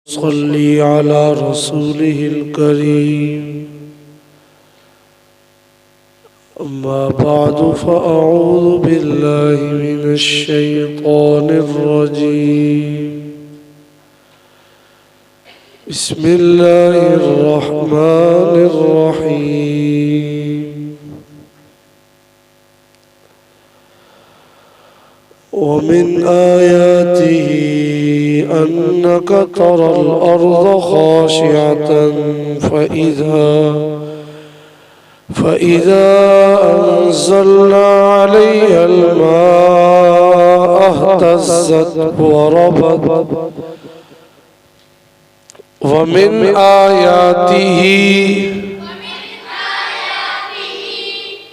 सल्ली अला रसूलिहिल करीम। अम्मा बअदु फ़अऊज़ु बिल्लाहि मिनश शैतानिर रजीम। बिस्मिल्लाहिर रहमानिर रहीम। वमिन आयातिही अन्नक तरल अर्ज़ ख़ाशिअतन फ़इज़ा अंज़लना अलैहल माअ इह्तज़्ज़त वरबत। वमिन आयातिही,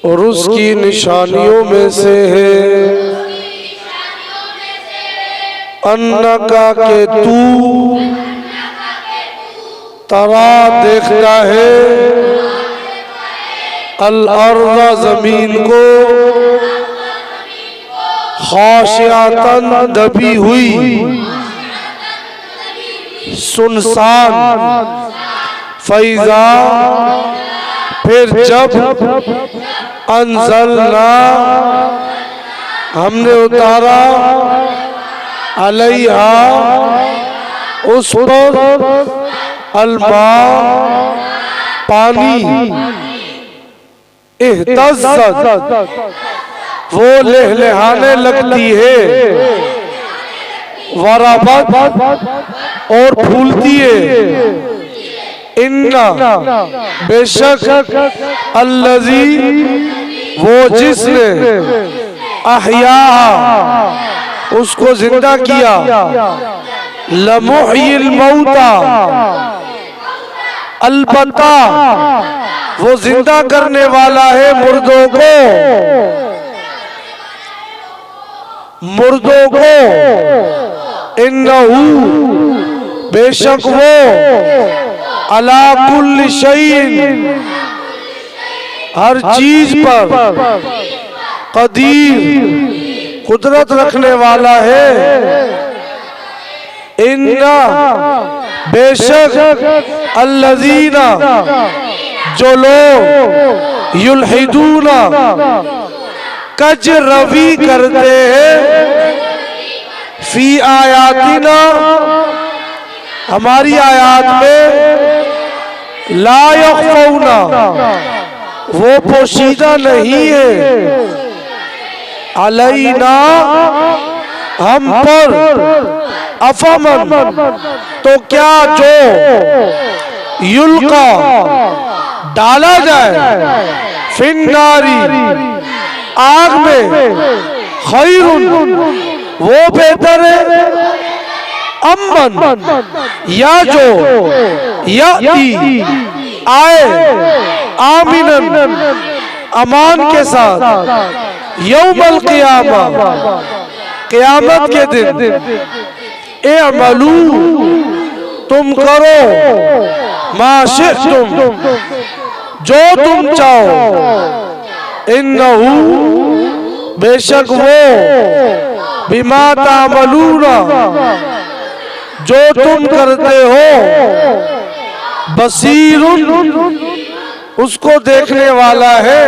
और उसकी निशानियों में से है, अन्नका के तू तरा देखता है, अल अर्ज़ ज़मीन को, ख़ाशिअतन दबी हुई, सुनसान। फ़इज़ा फिर जब, अंज़लना हमने उतारा, अलैहा उस पर, अलमा पानी, इह्तज़्ज़त वो लहलहाने लगती है, वरबत और फूलती है। इन्ना बेशक, अल्लज़ी वो जिसने, अहया उसको जिंदा किया, लमुहयिल मौता अलबत्ता वो जिंदा करने वाला है मुर्दों को। इन्नहु बेशक वो, अला कुल्लि शैइन हर चीज पर, कदीर कुदरत रखने वाला है। इन्ना बेशक, अल्लज़ीना जो लोग, युल्हिदूना कजरवी करते हैं, फी आयातिना हमारी आयात में, ला यख़फ़ौना वो पोशीदा नहीं है, अलैना हम पर, अफमन तो क्या जो, युल्का डाला जाए, फिन्नारी आग में, खैरुन वो बेहतर है, अम्मन या जो, याती आए, आमिनन अमान के साथ, यौमल क़ियामा क़यामत के दिन, इअमलू तुम करो, मा शिअ्तुम जो तुम चाहो, इन्नहु बेशक वो, बिमा तामलूना जो तुम करते हो, बसीरुन उसको देखने वाला है।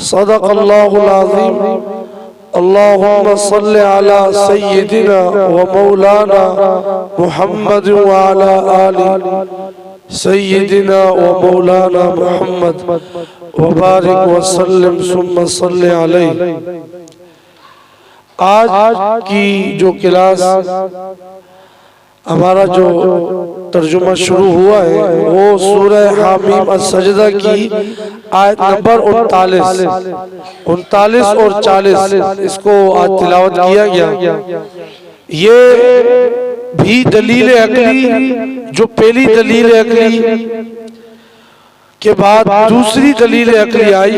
सदक़ल्लाहुल अज़ीम। अल्लाहुम्मा सल्लि अला सय्यिदिना व मौलाना मुहम्मद व अला आलि सय्यिदिना व मौलाना मुहम्मद व बारिक व सल्लिम सुम्मा सल्लि अलैहि। आज की जो क्लास हमारा जो तर्जुमा शुरू हुआ है, वो सूरह हामीम अस-सजदा की आयत नंबर 39 और 40 इसको आज तिलावत किया गया। ये भी दलील अकली, जो पहली दलील अकली के बाद दूसरी दलील अकली आई,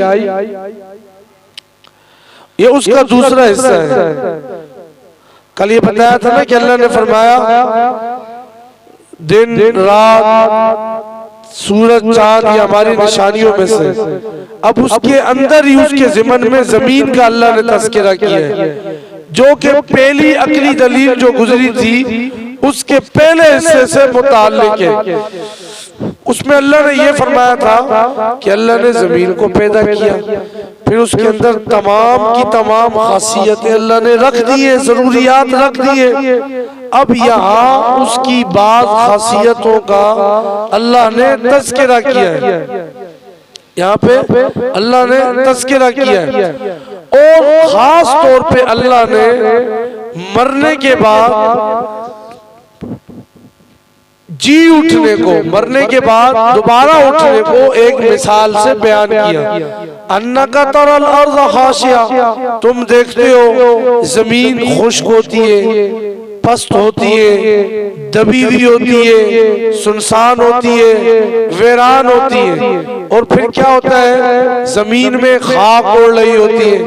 ये उसका दूसरा हिस्सा है। कल ये बताया था ना कि अल्लाह ने फरमाया, दिन रात सूरज चांद ये हमारी निशानियों में से। अब उसके अंदर ही उसके ज़िमन में जमीन का अल्लाह ने तज़किरा किया है, जो कि पहली अकली दलील जो गुजरी थी उसके पहले हिस्से से मुताल्लिक है। उसमें अल्लाह ने ये फरमाया था कि अल्लाह ने जमीन को पैदा किया, फिर उसके अंदर तमाम की तमाम खासियतें अल्लाह ने रख दी है, जरूरियात रख दी है। अब यहाँ उसकी बाद खासियतों का अल्लाह ने तज़किरा किया है, यहाँ पे अल्लाह ने तज़किरा किया है। और खास तौर पे अल्लाह ने मरने के बाद जी उठने को, मरने के बाद दोबारा उठने को एक मिसाल से बयान किया। अन्नका तरल अर्ज़ खाशिया, तुम देखते हो जमीन खुश्क होती है, पस्त होती है, दबी हुई होती है, सुनसान होती है, वीरान होती है। और फिर क्या होता है, जमीन में खाक उड़ रही होती है,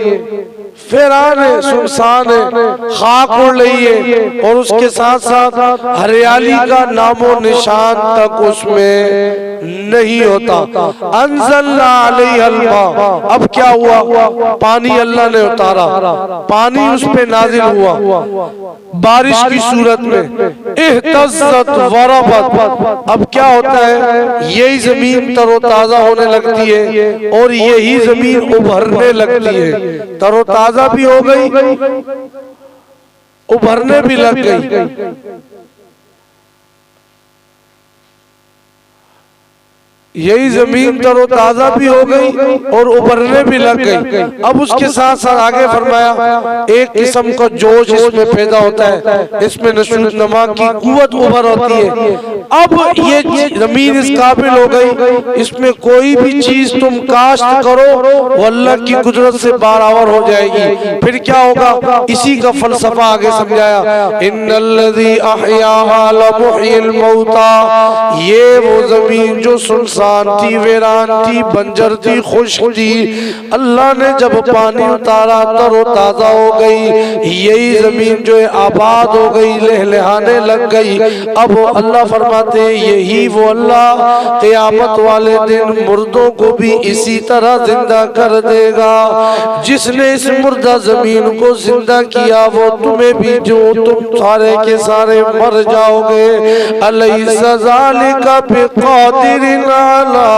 वीरान है, सुनसान है, खाक उड़ रही है, और उसके साथ साथ हरियाली का नामो निशान तक उसमें नहीं होता। अंज़लना अलैहल मा, अब क्या हुआ, पानी अल्लाह ने उतारा, पानी उस पे नाजिल हुआ बारिश की सूरत में। इhtazat वरबत, अब क्या होता है, यही जमीन तरोताजा होने लगती है और यही जमीन उभरने लगती है। तरोताजा भी हो गई, उभरने भी लग गई। यही जमीन तरोताजा भी हो गई और उभरने भी लग गई। अब उसके साथ साथ आगे फरमाया, एक किस्म का जोश इसमें पैदा होता है, इसमें नशूद नमा की कुव्वत उभर होती है। अब ये जमीन इस काबिल हो गई, इसमें कोई भी चीज तुम काश्त करो वो अल्लाह की कुदरत से बारावर हो जाएगी। फिर क्या होगा, इसी का फलसफा आगे समझाया। इन्नल्लज़ी अहयाहा लमुहयिल मौता, ये वो जमीन जो सुनसान थी, वीरान थी, बंजर थी, खुश्क थी, अल्लाह ने जब पानी उतारा तरोताजा हो गई। यही जमीन जो है आबाद हो गई, लहलहाने लग गई। अब अल्लाह फरमाते हैं, यही वो अल्लाह क़यामत वाले दिन मुर्दों को भी इसी तरह जिंदा कर देगा। जिसने इस मुर्दा जमीन को जिंदा किया वो तुम्हें भी, जो तुम सारे के सारे मर जाओगे। अलैसा ज़ालिका बिक़ादिरिन अला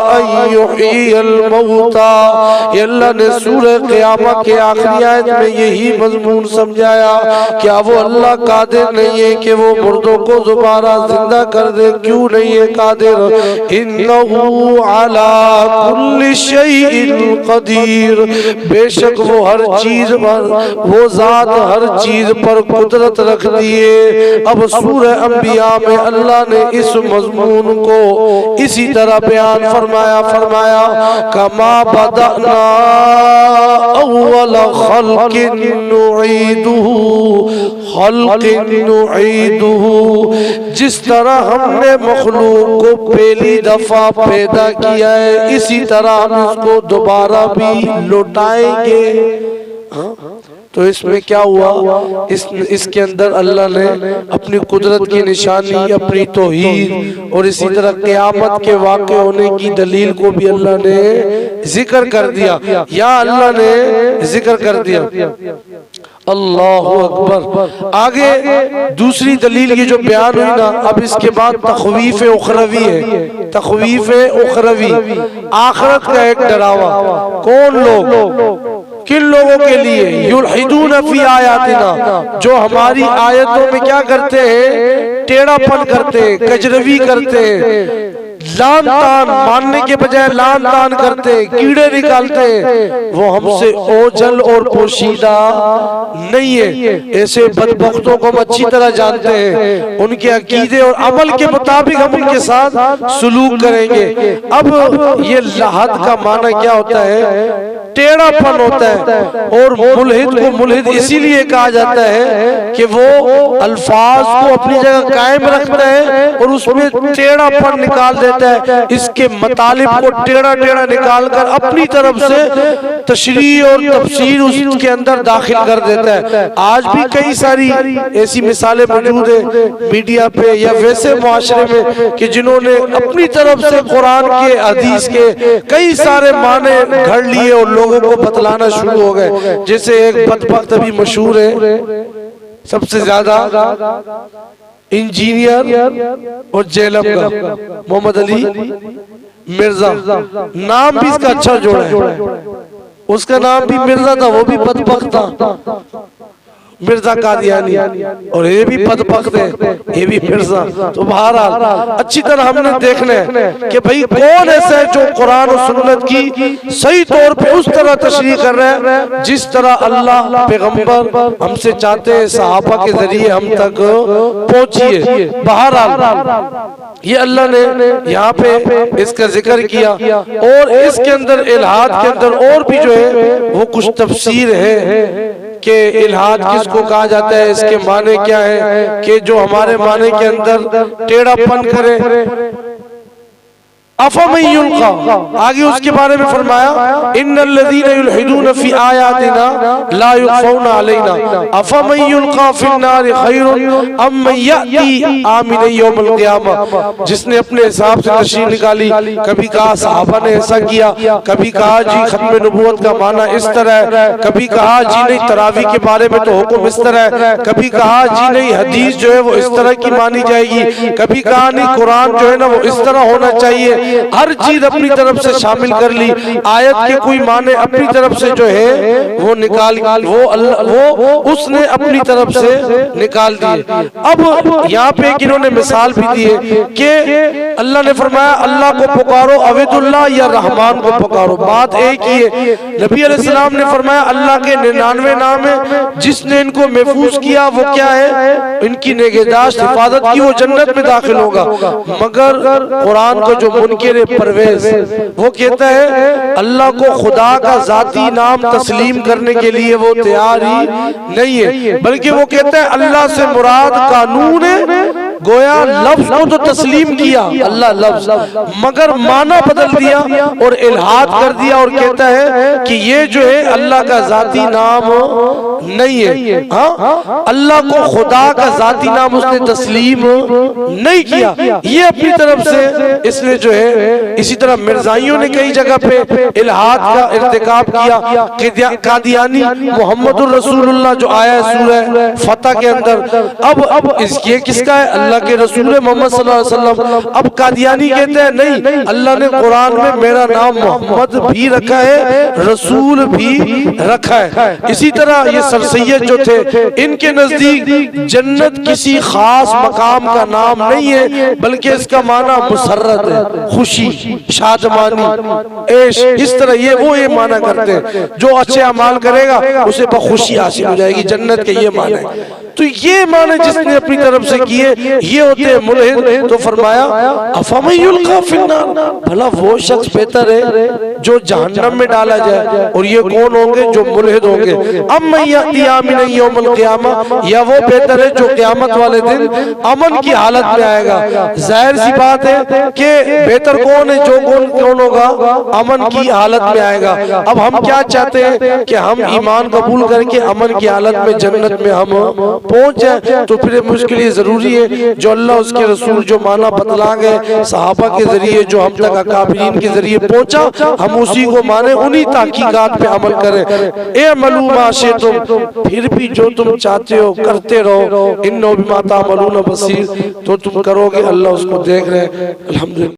अन युहयिल मौता, अल्लाह ने सूरह क़यामत के आखिरी आयत में यही मज़मून समझाया, क्या वो अल्लाह कादिर नहीं है कि वो मुर्दों को दोबारा जिंदा कर दे? क्यों नहीं है कादिर? इन्नहु अला कुल्लि शैइन क़दीर, बेशक वो हर चीज पर, वो जात हर चीज पर कुदरत रखती है। अब सूरह अंबिया में अल्लाह ने इस मज़मून को इसी तरह बयान फरमाया, कमा बदअना अव्वल खल्किन नुईदुहु, जिस तरह हमने मखलूक को पहली दफा पैदा किया है इसी तरह हम इसको दोबारा भी लौटाएंगे। तो इसमें क्या हुआ, इसके अंदर अल्लाह ने अपनी कुदरत की निशानी, अपनी तौहीद और इसी तरह क़यामत के वाक़े होने की दलील को भी अल्लाह ने जिक्र कर दिया, या अल्लाह ने जिक्र कर दिया। अल्लाहु अकबर। आगे दूसरी दलील ये जो बयान हुई ना, अब इसके बाद तख़वीफ़ उखरवी है। तख़वीफ़ उखरवी, आखिरत का एक डरावा। कौन लोग, किन लोगों के लिए? युल्हिदून फी आयातिना, जो हमारी आयतों में क्या करते हैं, टेढ़ापन करते हैं, कजरवी करते हैं, लान तान, मानने के बजाय लान तान करते, कीड़े निकालते, वो हमसे ओझल और पोशीदा नहीं है। ऐसे बदबख्तों को हम अच्छी तरह जानते हैं, उनके अकीदे और अमल के मुताबिक हम उनके साथ सुलूक करेंगे। अब ये लहद का माना क्या होता है? टेढ़ापन होता है। और मुल्हिद को मुल्हिद इसीलिए कहा जाता है कि वो अल्फाज को अपनी जगह कायम रखता है और उसमें टेढ़ापन निकाल देता है, इसके मतालिब को टेढ़ा टेढ़ा निकाल कर अपनी तरफ से तशरीह और तफसीर उसके अंदर दाखिल कर देता है। आज भी कई सारी ऐसी मिसालें मौजूद है मीडिया पे या वैसे मुआशरे में कि जिन्होंने अपनी तरफ से कुरान के, हदीस के कई सारे माने घड़ लिए और लोगों को बतलाना शुरू हो गए। जैसे एक बदबख्त अभी मशहूर है सबसे ज्यादा, इंजीनियर और जेलम का मोहम्मद अली मिर्जा, नाम भी इसका अच्छा जोड़ा है। उसका नाम भी मिर्जा था, वो भी बदबख्त था, मिर्जा कादियानी, और ये भी बदबख्त है, ये भी मिर्जा। तो बहरहाल अच्छी तरह हमने देखना है कि भाई कौन ऐसा है जो कुरान और सुन्नत की सही तौर पे उस तरह तशरीह कर रहा है जिस तरह अल्लाह पैगंबर हमसे चाहते हैं, सहाबा के जरिए हम तक पहुंचिए। बहरहाल ये अल्लाह ने यहाँ पे इसका जिक्र किया, और इसके अंदर इल्हाद के अंदर और भी जो है वो कुछ तफसीर है कि इल्हाद किसको कहा जाता है, इसके माने क्या है, कि जो हमारे माने के अंदर टेढ़ापन करे। अफमयुल्का, आगे उसके बारे में फरमाया इन्नल्लज़ीना युल्हिदूना फी आयातिना ला युख्फौना अलैना अफमयुल्का फिन्नारि खैरुन अम्मन याती आमिना यौमल क़ियामा। जिसने अपने हिसाब से तशरीह निकाली, कभी कहा सहाबा ने ऐसा किया, कभी कहा जी खत्म नबूवत का माना इस तरह है, कभी कहा जी नहीं तरावी के बारे में तो हुक्म इस तरह है, कभी कहा जी नहीं हदीस जो है वो इस तरह की मानी जाएगी, कभी कहा नहीं कुरान जो है ना वो इस तरह होना चाहिए। हर चीज अपनी तरफ से शामिल कर ली, आयत के कोई माने अपनी तरफ से जो है वो निकाल, वो उसने अपनी तरफ से निकाल दिए। अब यहाँ पे इन्होंने मिसाल भी दी है कि अल्लाह ने फरमाया अल्लाह को पुकारो अवेदुल्लाह या रहमान को पुकारो, बात एक ही है। नबी अलैहिस्सलाम ने फरमाया अल्लाह के 99 नाम है, जिसने इनको महफूज किया वो क्या है, इनकी निगहदाश्त हिफाजत की, वो जन्नत में दाखिल होगा। मगर कुरान को जो मुनकिर परवेज, वो कहता है अल्लाह को खुदा का जाती नाम तस्लीम करने के लिए वो तैयार ही नहीं है, बल्कि वो कहता है अल्लाह से मुराद कानून है। गोया लफ्ज को तो तस्लीम किया अल्लाह लफ्ज, मगर माना बदल दिया और इल्हाद कर दिया, और कहता है कि ये जो है अल्लाह का जाती नाम नहीं है। हाँ, अल्लाह को खुदा का जाती नाम उसने तस्लीम नहीं किया, ये अपनी तरफ से इसने जो है। इसी तरह मिर्जाइयों ने कई जगह पे इल्हाद का इर्तिकाब किया। कादियानी मोहम्मदुर रसूलुल्लाह जो आया है सूरह फतह के अंदर, अब इसके किसका है, अल्लाह के रसूल मोहम्मद सल्लल्लाहु अलैहि वसल्लम। अब कादियानी कहते हैं नहीं, अल्लाह ने कुरान में मेरा नाम मोहम्मद भी रखा है, रसूल भी रखा है। इसी तरह ये सरसैयद जो थे, इनके नजदीक जन्नत किसी खास मकाम का नाम नहीं है, बल्कि इसका माना मुसर्रत है, खुशी, शादमानी, ऐश। इस तरह ये माना करते हैं, जो अच्छे अमाल करेगा उसे बखुशी हासिल हो जाएगी, जन्नत के ये माने। तो ये माने जिसने अपनी तरफ से किए ये होते हैं मुल्हिद। तो फरमाया अफमयुल्का फिन्नार, भला वो शख्स बेहतर है जो जहन्नम में डाला जाए, और ये कौन होंगे, जो मुल्हिद होंगे। अम्मन याती आमिना यौमल क़ियामा, या वो बेहतर है जो क़यामत वाले दिन अमन की हालत में आएगा। जाहिर सी बात है कि बेहतर कौन है, जो कौन होगा अमन की हालत में आएगा। अब हम क्या चाहते हैं कि हम ईमान कबूल करके अमन की हालत में जन्नत में हम पहुंच जाए, तो फिर मुश्किल ये जरूरी है जो अल्लाह उसके रसूल जो माना बतला गए सहाबा के जरिए, जो हम तक अकाबिरीन के जरिए पहुंचा, हम उसी को माने, उन्हीं ताकीकात पे अमल करें। ए मलूमा शे तुम, फिर भी जो तुम चाहते हो करते रहो, इन्नो बिमा तामलून बसीर, तो तुम करोगे, अल्लाह उसको देख रहे हैं। अल्हम्दुलिल्लाह।